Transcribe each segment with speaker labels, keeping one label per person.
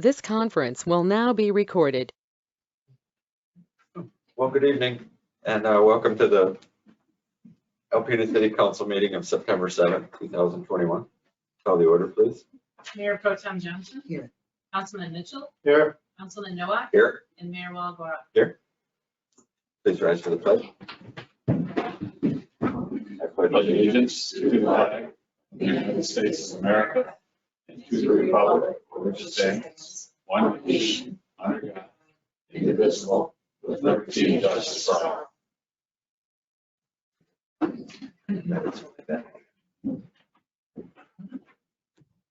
Speaker 1: This conference will now be recorded.
Speaker 2: Well, good evening and welcome to the Alpena City Council meeting of September 7th, 2021. Call the order, please.
Speaker 3: Mayor Pro Tem Johnson.
Speaker 4: Here.
Speaker 3: Councilman Mitchell.
Speaker 2: Here.
Speaker 3: Councilman Nowak.
Speaker 2: Here.
Speaker 3: And Mayor Walagora.
Speaker 2: Here. Please rise for the pledge. I pledge
Speaker 5: Allegiance to the flag of the United States of America and to the republic for which it stands, one nation, under God, indivisible, with liberty and justice for all.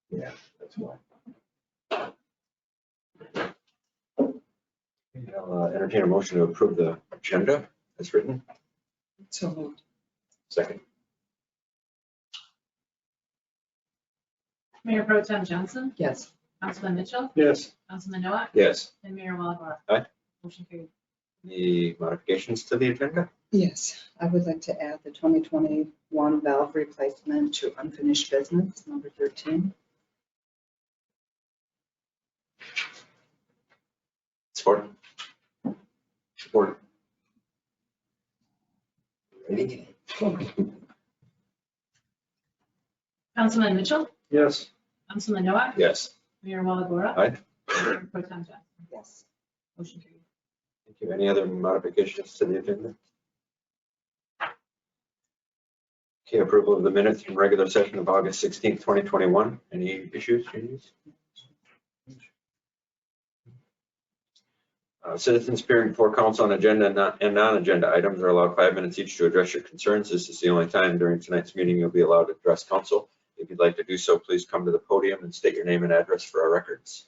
Speaker 2: Yeah, that's why. I'll entertain a motion to approve the agenda as written.
Speaker 4: So moved.
Speaker 2: Second.
Speaker 3: Mayor Pro Tem Johnson.
Speaker 4: Yes.
Speaker 3: Councilman Mitchell.
Speaker 5: Yes.
Speaker 3: Councilman Nowak.
Speaker 2: Yes.
Speaker 3: And Mayor Walagora.
Speaker 2: Aye.
Speaker 3: Motion carried.
Speaker 2: Any modifications to the agenda?
Speaker 4: Yes, I would like to add the 2021 valve replacement to unfinished business, number 13.
Speaker 2: Support. Support.
Speaker 3: Councilman Mitchell.
Speaker 5: Yes.
Speaker 3: Councilman Nowak.
Speaker 2: Yes.
Speaker 3: Mayor Walagora.
Speaker 2: Aye.
Speaker 3: Mayor Pro Tem Johnson.
Speaker 4: Yes.
Speaker 3: Motion carried.
Speaker 2: Thank you. Any other modifications to the agenda? Okay, approval of the minutes from regular session of August 16th, 2021. Any issues, changes? Citizens appearing before council on agenda and non-agenda items are allowed 5 minutes each to address your concerns. This is the only time during tonight's meeting you'll be allowed to address council. If you'd like to do so, please come to the podium and state your name and address for our records.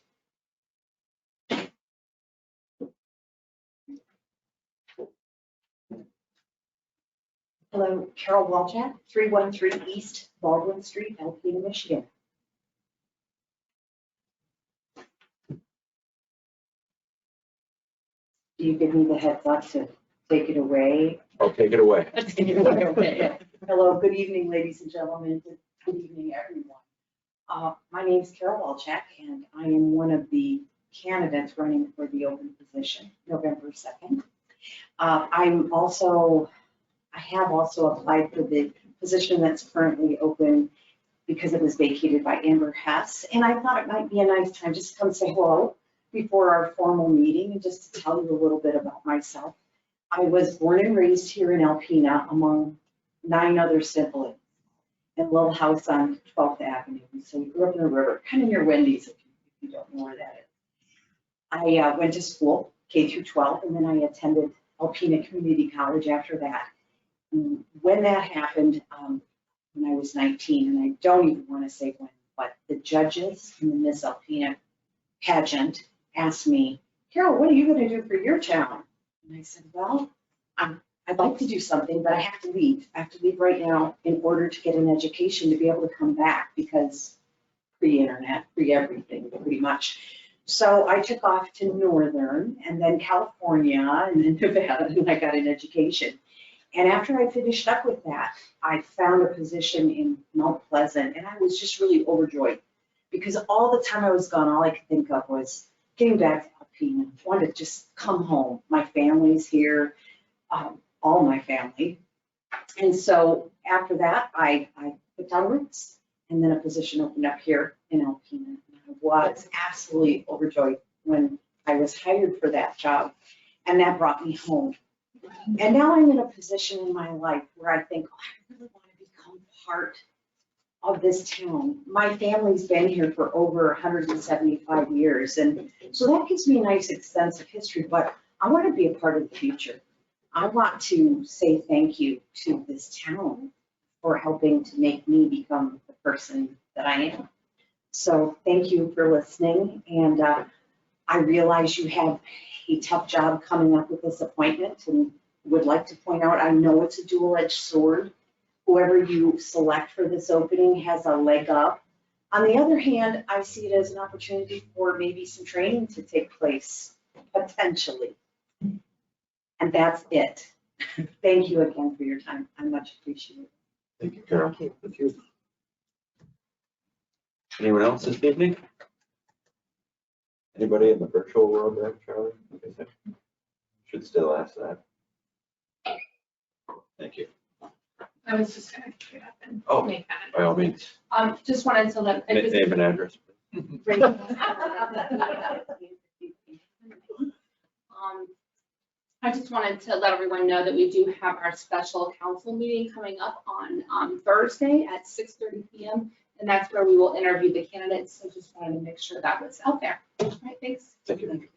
Speaker 6: Hello, Carol Walchak, 313 East Baldwin Street, Alpena, Michigan. Do you give me the heads up to take it away?
Speaker 2: I'll take it away.
Speaker 6: Okay. Hello, good evening, ladies and gentlemen. Good evening, everyone. My name is Carol Walchak, and I am one of the candidates running for the open position, November 2nd. I have also applied for the position that's currently open because it was vacated by Amber Hess. And I thought it might be a nice time just to come say hello before our formal meeting and just to tell you a little bit about myself. I was born and raised here in Alpena among 9 other siblings in a little house on 12th Avenue. So we grew up in the river, kind of near Wendy's, if you don't know where that is. I went to school, K through 12, and then I attended Alpena Community College after that. When that happened, when I was 19, and I don't even want to say when, but the judges in the Miss Alpena pageant asked me, Carol, what are you going to do for your town? And I said, well, I'd like to do something, but I have to leave. I have to leave right now in order to get an education to be able to come back because pre-internet, pre-everything, pretty much. So I took off to Northern and then California and then Nevada, and I got an education. And after I finished up with that, I found a position in Mount Pleasant, and I was just really overjoyed because all the time I was gone, all I could think of was getting back to Alpena. I wanted to just come home. My family's here, all my family. And so after that, I put down roots, and then a position opened up here in Alpena. And I was absolutely overjoyed when I was hired for that job, and that brought me home. And now I'm in a position in my life where I think, oh, I really want to become part of this town. My family's been here for over 175 years. And so that gives me a nice sense of history, but I want to be a part of the future. I want to say thank you to this town for helping to make me become the person that I am. So thank you for listening. And I realize you have a tough job coming up with this appointment, and would like to point out, I know it's a dual-edged sword. Whoever you select for this opening has a leg up. On the other hand, I see it as an opportunity for maybe some training to take place, potentially. And that's it. Thank you again for your time. I much appreciate it.
Speaker 2: Thank you, Carol. Thank you. Anyone else this evening? Anybody in the virtual world there, Charlie? Should still ask that. Thank you.
Speaker 7: I was just gonna get up and
Speaker 2: Oh,
Speaker 7: make that.
Speaker 2: by all means.
Speaker 7: Just wanted to let.
Speaker 2: Name and address.
Speaker 7: I just wanted to let everyone know that we do have our special council meeting coming up on Thursday at 6:30 PM. And that's where we will interview the candidates. So just wanted to make sure that was out there. All right, thanks.
Speaker 2: Thank you.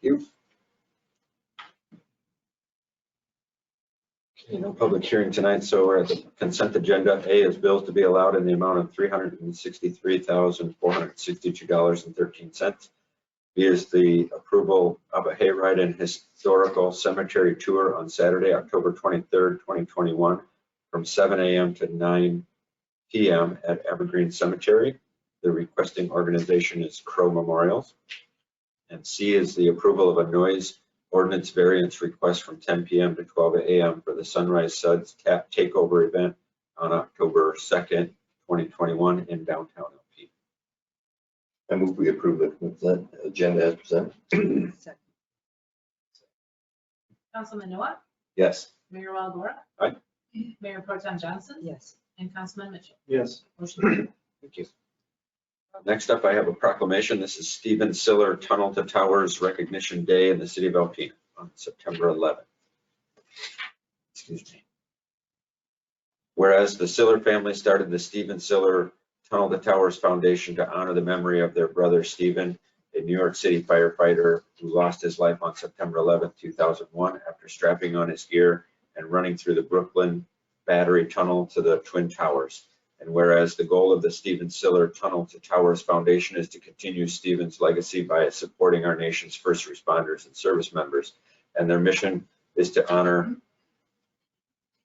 Speaker 2: Okay, no public hearing tonight, so we're at the consent agenda. A is bills to be allowed in the amount of $363,462.13. B is the approval of a Hayride and historical cemetery tour on Saturday, October 23rd, 2021, from 7 a.m. to 9 p.m. at Evergreen Cemetery. The requesting organization is Crow Memorials. And C is the approval of a noise ordinance variance request from 10 p.m. to 12 a.m. for the Sunrise Suds Takeover event on October 2nd, 2021 in downtown LP.
Speaker 8: I move we approve the consent agenda as presented.
Speaker 4: Second.
Speaker 3: Councilman Noah,
Speaker 2: Yes.
Speaker 3: Mayor Walagora.
Speaker 2: Aye.
Speaker 3: Mayor Pro Tem Johnson
Speaker 4: Yes.
Speaker 3: and Councilman Mitchell.
Speaker 5: Yes.
Speaker 3: Motion carried.
Speaker 2: Thank you. Next up, I have a proclamation. This is Stephen Siller Tunnel to Towers Recognition Day in the city of Alpena on September 11th. Excuse me. Whereas the Siller family started the Stephen Siller Tunnel to Towers Foundation to honor the memory of their brother Stephen, a New York City firefighter who lost his life on September 11th, 2001 after strapping on his gear and running through the Brooklyn Battery Tunnel to the Twin Towers. And whereas the goal of the Stephen Siller Tunnel to Towers Foundation is to continue Stephen's legacy by supporting our nation's first responders and service members. And their mission is to honor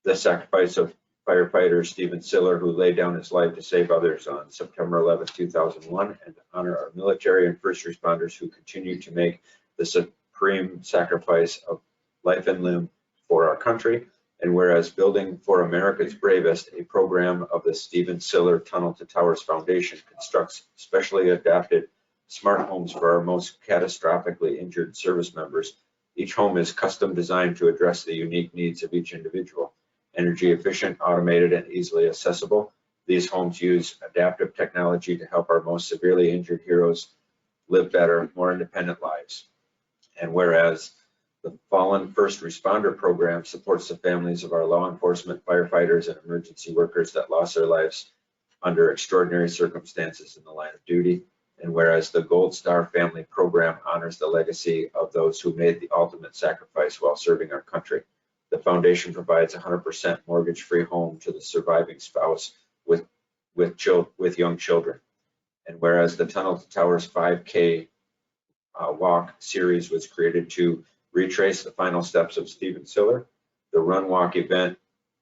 Speaker 2: the sacrifice of firefighter Stephen Siller, who laid down his life to save others on September 11, 2001, and to honor our military and first responders who continue to make the supreme sacrifice of life and limb for our country. And whereas Building for America's Bravest, a program of the Stephen Siller Tunnel to Towers Foundation, constructs specially adapted smart homes for our most catastrophically injured service members. Each home is custom designed to address the unique needs of each individual. Energy efficient, automated, and easily accessible. These homes use adaptive technology to help our most severely injured heroes live better, more independent lives. And whereas the Fallen First Responder Program supports the families of our law enforcement, firefighters, and emergency workers that lost their lives under extraordinary circumstances in the line of duty. And whereas the Gold Star Family Program honors the legacy of those who made the ultimate sacrifice while serving our country. The foundation provides 100% mortgage-free home to the surviving spouse with young children. And whereas the Tunnel to Towers 5K walk series was created to retrace the final steps of Stephen Siller, the Run Walk event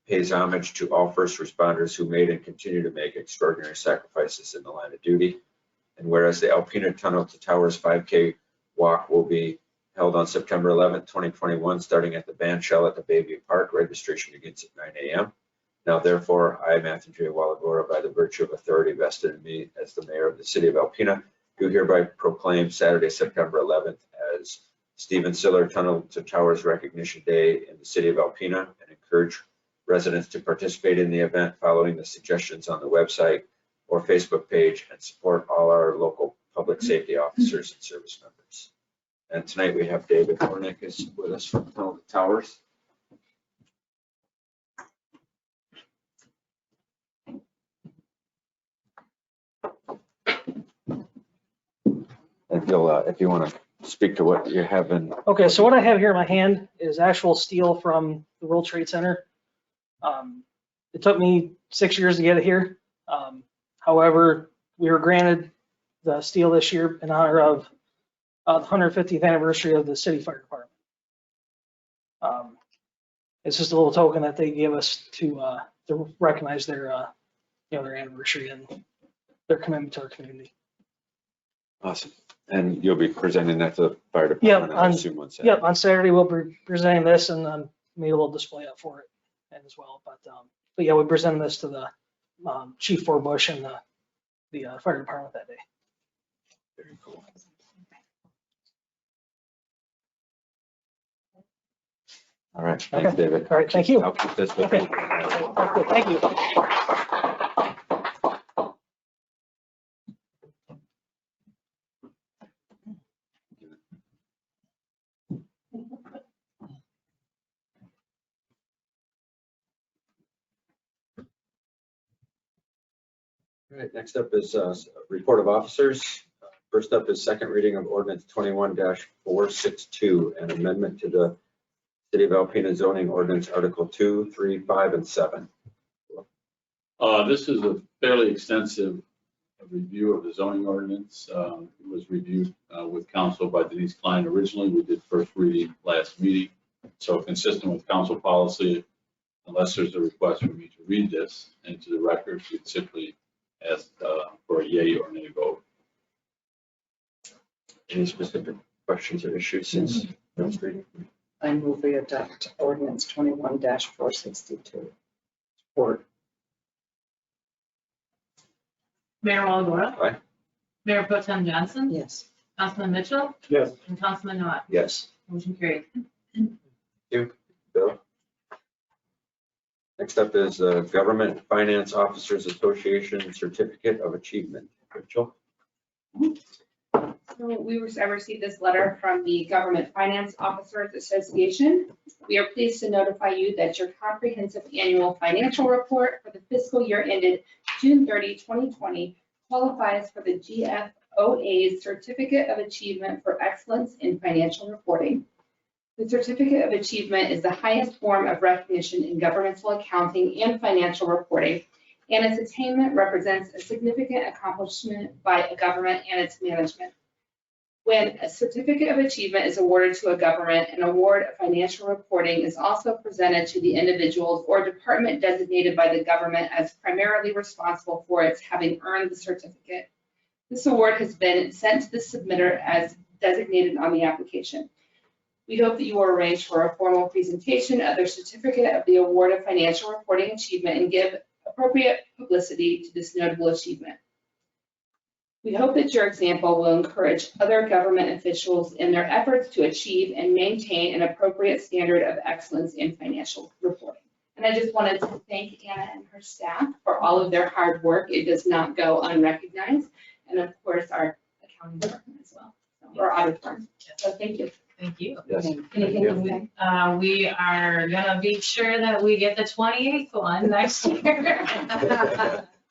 Speaker 2: pays homage to all first responders who made and continue to make extraordinary sacrifices in the line of duty. And whereas the Alpena Tunnel to Towers 5K walk will be held on September 11th, 2021, starting at the band shell at the Bayview Park. Registration begins at 9 a.m. Now, therefore, I, Matthew J. Walagora, by the virtue of authority vested in me as the mayor of the city of Alpena, do hereby proclaim Saturday, September 11th as Stephen Siller Tunnel to Towers Recognition Day in the city of Alpena, and encourage residents to participate in the event following the suggestions on the website or Facebook page, and support all our local public safety officers and service members. And tonight we have David Hornick is with us from Tunnel to Towers. And he'll, if you want to speak to what you have in.
Speaker 9: Okay, so what I have here in my hand is actual steel from the World Trade Center. It took me 6 years to get it here. However, we were granted the steel this year in honor of the 150th anniversary of the city fire department. It's just a little token that they give us to recognize their, their anniversary and their commitment to our community.
Speaker 2: Awesome. And you'll be presenting that to the fire
Speaker 9: Yeah,
Speaker 2: department, I assume, on Saturday.
Speaker 9: Yep, on Saturday we'll be presenting this, and made a little display up for it as well. But yeah, we presented this to the Chief Forbush and the fire department that day.
Speaker 2: Very cool. All right, thanks,
Speaker 9: Okay.
Speaker 2: David.
Speaker 9: All right, thank you.
Speaker 2: I'll keep this with
Speaker 9: Okay.
Speaker 2: you.
Speaker 9: That's good. Thank you.
Speaker 2: All right, next up is report of officers. First up is second reading of ordinance 21-462, an amendment to the City of Alpena zoning ordinance Article 2, 3, 5, and 7.
Speaker 5: This is a fairly extensive review of the zoning ordinance. It was reviewed with council by Denise Klein originally. We did first reading last meeting. So consistent with council policy, unless there's a request for me to read this into the record, we'd simply ask for a yay or nay vote.
Speaker 2: Any specific questions or issues since first reading?
Speaker 4: I move we adopt ordinance 21-462. Support.
Speaker 3: Mayor Walagora.
Speaker 2: Aye.
Speaker 3: Mayor Pro Tem Johnson.
Speaker 4: Yes.
Speaker 3: Councilman Mitchell.
Speaker 5: Yes.
Speaker 3: And Councilman Noah.
Speaker 2: Yes.
Speaker 3: Motion carried.
Speaker 2: Bill? Next up is Government Finance Officers Association Certificate of Achievement. Rachel?
Speaker 7: So I received this letter from the Government Finance Officers Association. We are pleased to notify you that your comprehensive annual financial report for the fiscal year ended June 30, 2020 qualifies for the GFOA's Certificate of Achievement for Excellence in Financial Reporting. The Certificate of Achievement is the highest form of recognition in governmental accounting and financial reporting, and its attainment represents a significant accomplishment by a government and its management. When a certificate of achievement is awarded to a government, an award of financial reporting is also presented to the individuals or department designated by the government as primarily responsible for its having earned the certificate. This award has been sent to the submitter as designated on the application. We hope that you will arrange for a formal presentation of their certificate of the award of financial reporting achievement and give appropriate publicity to this notable achievement. We hope that your example will encourage other government officials in their efforts to achieve and maintain an appropriate standard of excellence in financial reporting. And I just wanted to thank Anna and her staff for all of their hard work. It does not go unrecognized. And of course, our accounting department as well, or audit firm. So thank you.
Speaker 3: Thank you.
Speaker 2: Yes.
Speaker 7: Anything to say?
Speaker 3: We are gonna be sure that we get the 28th one next year.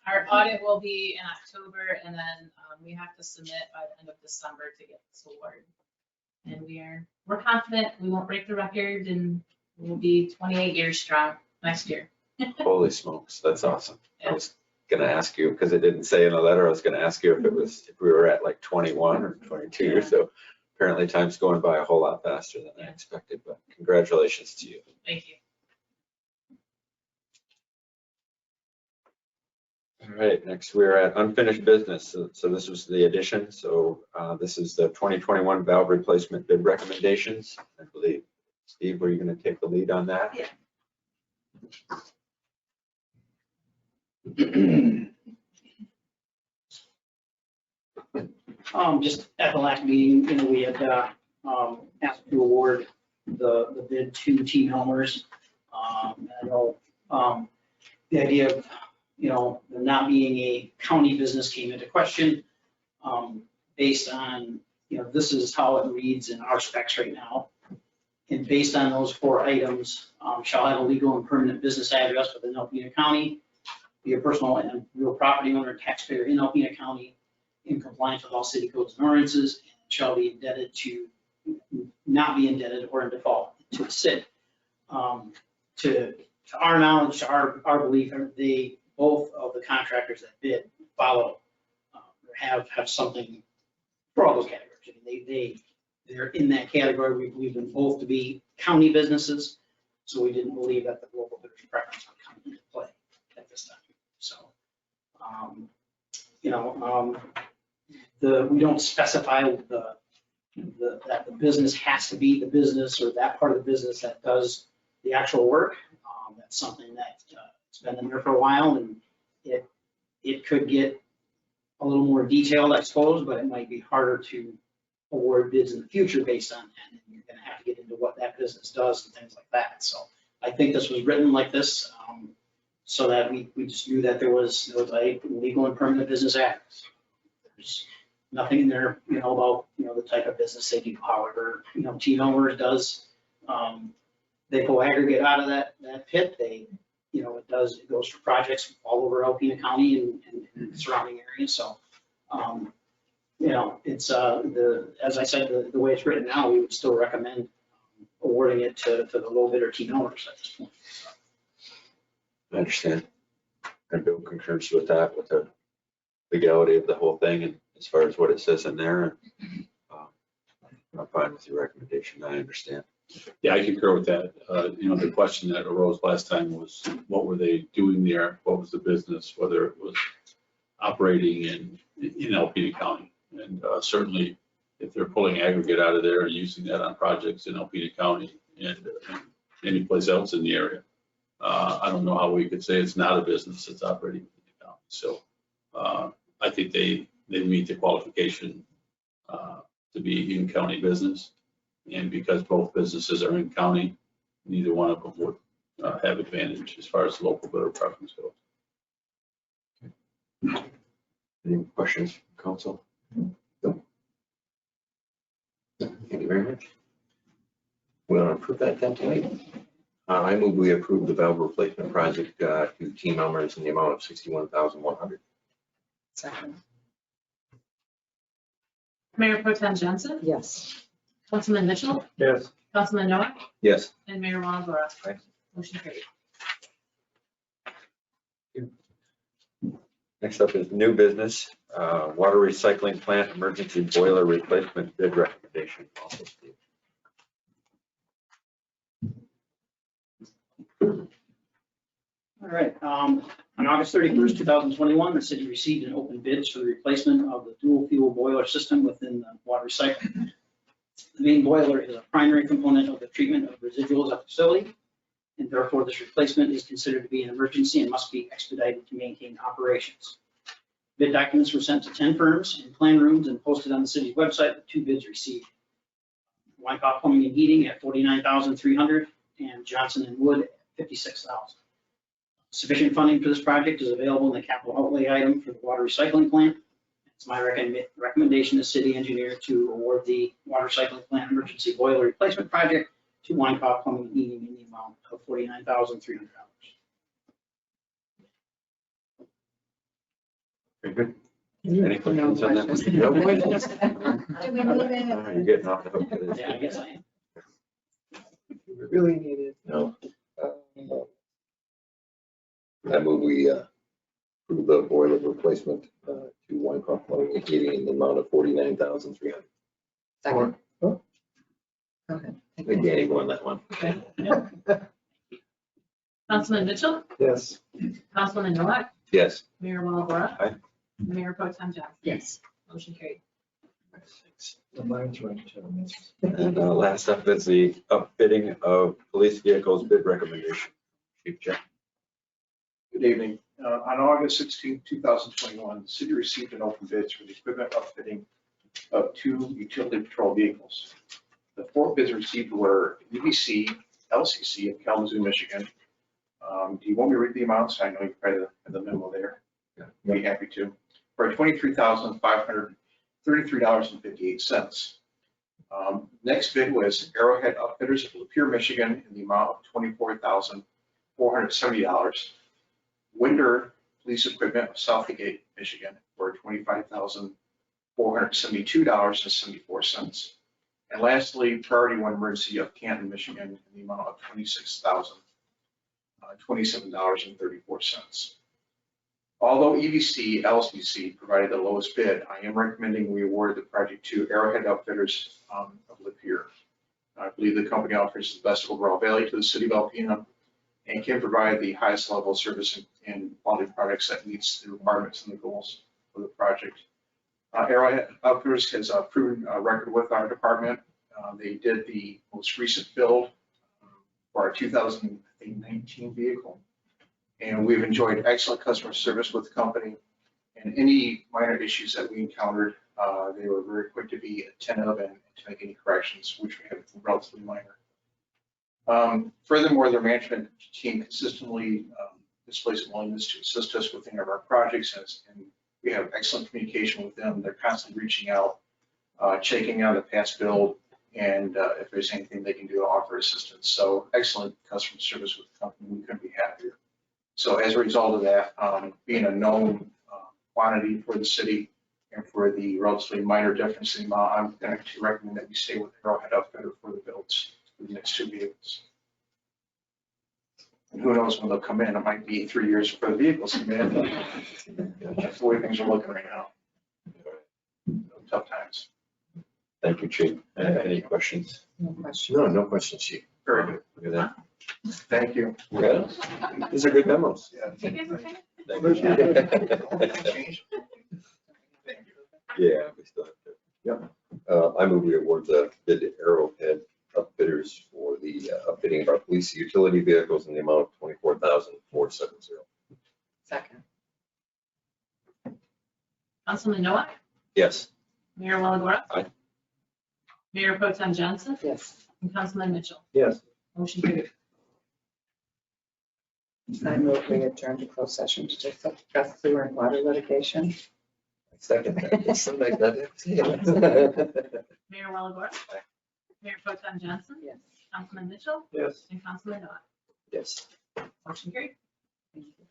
Speaker 3: Our audit will be in October, and then we have to submit by the end of December to get this award. And we're confident we won't break the record, and we'll be 28 years strong next year.
Speaker 2: Holy smokes, that's awesome. I was gonna ask you, because it didn't say in the letter, I was gonna ask you if we were at like 21 or 22, so apparently time's going by a whole lot faster than I expected, but congratulations to you.
Speaker 3: Thank you.
Speaker 2: All right, next we're at unfinished business. So this was the addition. So this is the 2021 valve replacement bid recommendations. I believe, Steve, were you going to take the lead on that?
Speaker 6: Yeah.
Speaker 10: Just at the last meeting, we had asked to award the bid to Team Helmers. I know the idea of, there not being a county business came into question based on, this is how it reads in our specs right now. And based on those 4 items, shall have a legal and permanent business address within Alpena County, be a personal and real property owner, taxpayer in Alpena County, in compliance with all city codes and ordinances, and shall be indebted to, not be indebted or in default to the city. To our knowledge, to our belief, both of the contractors that bid follow, have something for all those categories. I mean, they're in that category. We believe them both to be county businesses, so we didn't believe that the local bidder's preference would come into play at this time. So, we don't specify that the business has to be the business or that part of the business that does the actual work. That's something that it's been in there for a while, and it could get a little more detailed, I suppose, but it might be harder to award bids in the future based on that. And you're gonna have to get into what that business does and things like that. So I think this was written like this, so that we just knew that there was a legal and permanent business act. There's nothing in there, about, the type of business they do. However, Team Elmer does, they pull aggregate out of that pit. They, it goes for projects all over Alpena County and surrounding areas. So, it's, as I said, the way it's written now, we would still recommend awarding it to the low bidder Team Elmer's at this point.
Speaker 2: I understand. And Bill concurs with that, with the legality of the whole thing and as far as what it says in there. I'm fine with your recommendation. I understand.
Speaker 5: Yeah, I concur with that. The question that arose last time was, what were they doing there? What was the business, whether it was operating in Alpena County? And certainly, if they're pulling aggregate out of there and using that on projects in Alpena County and any place else in the area, I don't know how we could say it's not a business that's operating in the county. So I think they meet the qualification to be in county business. And because both businesses are in county, neither one of them would have advantage as far as local bidder preference goes.
Speaker 2: Any questions, Counsel? No. Thank you very much.
Speaker 8: We want to approve that then tonight? I move we approve the valve replacement project to Team Elmer's in the amount of $61,100.
Speaker 4: Second.
Speaker 3: Mayor Pro Tem Johnson,
Speaker 4: Yes.
Speaker 3: Councilman Mitchell,
Speaker 10: Yes.
Speaker 3: Councilman Noah,
Speaker 2: Yes.
Speaker 3: and Mayor Walagora.
Speaker 2: Right.
Speaker 3: Motion carried.
Speaker 2: Next up is new business, water recycling plant emergency boiler replacement bid recommendation. Also, Steve.
Speaker 10: All right, on August 31st, 2021, the city received an open bids for the replacement of the dual fuel boiler system within the water recycling. The main boiler is a primary component of the treatment of residuals at the facility, and therefore this replacement is considered to be an emergency and must be expedited to maintain operations. Bid documents were sent to 10 firms in plan rooms and posted on the city's website with 2 bids received. Wyckoff Plumbing and Heating at $49,300 and Johnson and Wood at $56,000. Sufficient funding for this project is available in the capital outlay item for the water recycling plant. It's my recommendation as city engineer to award the water recycling plant emergency boiler replacement project to Wyckoff Plumbing and Heating in the amount of $49,300.
Speaker 2: Very good. Any questions on that? No questions? You're getting off the hook for this.
Speaker 10: Yeah, I guess I am.
Speaker 8: We really need it. No. I move we approve the boiler replacement to Wyckoff Plumbing and Heating in the amount of $49,300.
Speaker 4: Second.
Speaker 8: Oh.
Speaker 4: Okay.
Speaker 8: I think Danny won that one.
Speaker 3: Councilman Mitchell,
Speaker 8: Yes.
Speaker 3: Councilman Noah,
Speaker 8: Yes.
Speaker 3: Mayor Walagora.
Speaker 2: Aye.
Speaker 3: Mayor Pro Tem Johnson.
Speaker 4: Yes.
Speaker 3: Motion carried.
Speaker 2: And last up is the upfitting of police vehicles bid recommendation. Chief Jeff.
Speaker 11: Good evening. On August 16, 2021, the city received an open bids for the equipment upfitting of 2 utility patrol vehicles. The 4 bids received were UBC, LCC of Kalamazoo, Michigan. Do you want me to read the amounts? I know you probably have the memo there.
Speaker 2: Yeah.
Speaker 11: I'd be happy to. For $23,533.58. Next bid was Arrowhead Outfitters of Lapeer, Michigan in the amount of $24,470. Winder Police Equipment of Southgate, Michigan for $25,472.74. And lastly, Priority One Emergency of Canton, Michigan in the amount of $26,027.34. Although EVC LCC provided the lowest bid, I am recommending we award the project to Arrowhead Outfitters of Lapeer. I believe the company offers the best overall value to the city of Alpena and can provide the highest level of service and quality products that meets the requirements and the goals of the project. Arrowhead Outfitters has a proven record with our department. They did the most recent build for our 2019 vehicle. And we've enjoyed excellent customer service with the company, and any minor issues that we encountered, They were very quick to be attentive and to make any corrections, which we have relatively minor. Furthermore, their management team consistently displays a willingness to assist us with any of our projects, and we have excellent communication with them. They're constantly reaching out, checking on the past build, and if there's anything they can do to offer assistance. So excellent customer service with the company. We couldn't be happier. So as a result of that, being a known quantity for the city and for the relatively minor difference in amount, I'm going to recommend that we stay with Arrowhead Outfitter for the builds for the next 2 vehicles. And who knows when they'll come in? It might be 3 years before the vehicles come in. That's the way things are looking right now. Tough times.
Speaker 8: Thank you, Chief. Any questions?
Speaker 4: No question.
Speaker 8: No questions, Chief.
Speaker 11: Very good.
Speaker 8: Look at that.
Speaker 11: Thank you.
Speaker 8: Yeah. These are good memos.
Speaker 11: Yeah.
Speaker 3: You guys okay?
Speaker 8: Thank you. Yeah, we still have to. Yep. I move we award the bid to Arrowhead Outfitters for the upfitting of our police utility vehicles in the amount of $24,470.
Speaker 4: Second.
Speaker 3: Councilman Noah,
Speaker 8: Yes.
Speaker 3: Mayor Walagora.
Speaker 8: Aye.
Speaker 3: Mayor Pro Tem Johnson,
Speaker 4: Yes.
Speaker 3: and Councilman Mitchell.
Speaker 8: Yes.
Speaker 3: Motion carried.
Speaker 4: I move we adjourn to closed session to discuss sewer and water litigation.
Speaker 8: Second. That. Something like that.
Speaker 3: Mayor Walagora.
Speaker 8: Aye.
Speaker 3: Mayor Pro Tem Johnson,
Speaker 4: Yes.
Speaker 3: Councilman Mitchell,
Speaker 8: Yes.
Speaker 3: and Councilman Noah.
Speaker 8: Yes.
Speaker 3: Motion carried.
Speaker 4: Thank you.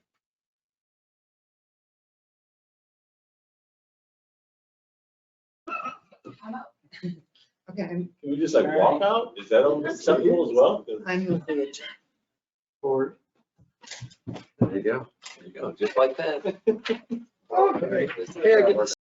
Speaker 4: Okay,
Speaker 12: Can we just like walk out? Is that acceptable as well?
Speaker 4: I move we adjourn.
Speaker 12: Or
Speaker 8: There you go. There you go. Just like that.
Speaker 4: Okay.
Speaker 8: Hey, I get to